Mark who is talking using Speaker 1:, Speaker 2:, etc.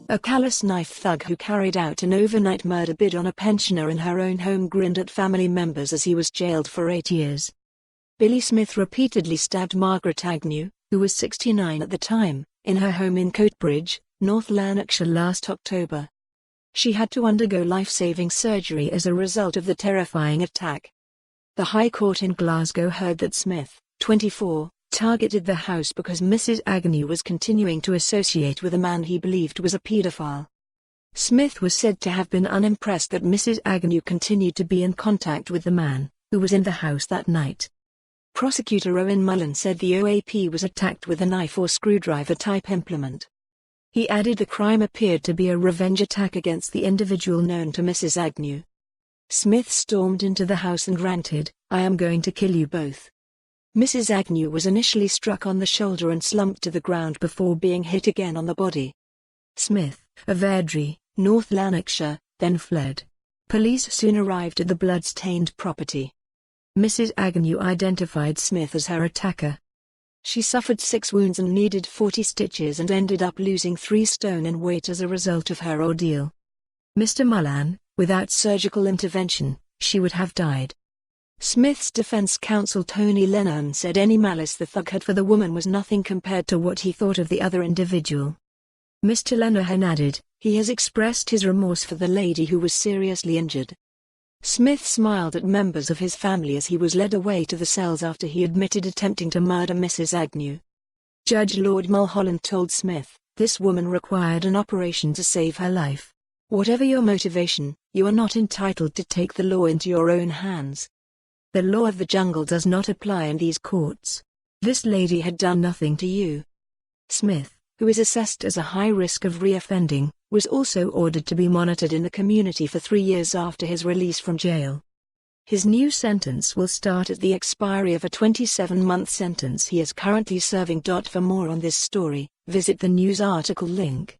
Speaker 1: A callous knife thug who carried out an overnight murder bid on a pensioner in her own home grinned at family members as he was jailed for 8 years. Billy Smith repeatedly stabbed Margaret Agnew, who was 69 at the time, in her home in Coatbridge, North Lanarkshire last October. She had to undergo life-saving surgery as a result of the terrifying attack. The High Court in Glasgow heard that Smith, 24, targeted the house because Mrs Agnew was continuing to associate with a man he believed was a paedophile. Smith was said to have been unimpressed that Mrs Agnew continued to be in contact with the man, who was in the house that night. Prosecutor Owen Mullan said the OAP was attacked with a knife or screwdriver-type implement. He added the crime appeared to be a revenge attack against the individual known to Mrs Agnew. Smith stormed into the house and ranted, "I am going to kill you both." Mrs Agnew was initially struck on the shoulder and slumped to the ground before being hit again on the body. Smith, of Airdrie, North Lanarkshire, then fled. Police soon arrived at the blood-stained property. Mrs Agnew identified Smith as her attacker. She suffered 6 wounds and needed 40 stitches and ended up losing 3 stone in weight as a result of her ordeal. Mr Mullan, without surgical intervention, she would have died. Smith's defense counsel Tony Lennon said any malice the thug had for the woman was nothing compared to what he thought of the other individual. Mr Lennon added, he has expressed his remorse for the lady who was seriously injured. Smith smiled at members of his family as he was led away to the cells after he admitted attempting to murder Mrs Agnew. Judge Lord Mulholland told Smith, "This woman required an operation to save her life. Whatever your motivation, you are not entitled to take the law into your own hands. The law of the jungle does not apply in these courts. This lady had done nothing to you." Smith, who is assessed as a high risk of reoffending, was also ordered to be monitored in the community for 3 years after his release from jail. His new sentence will start at the expiry of a 27-month sentence he is currently serving. For more on this story, visit the news article link.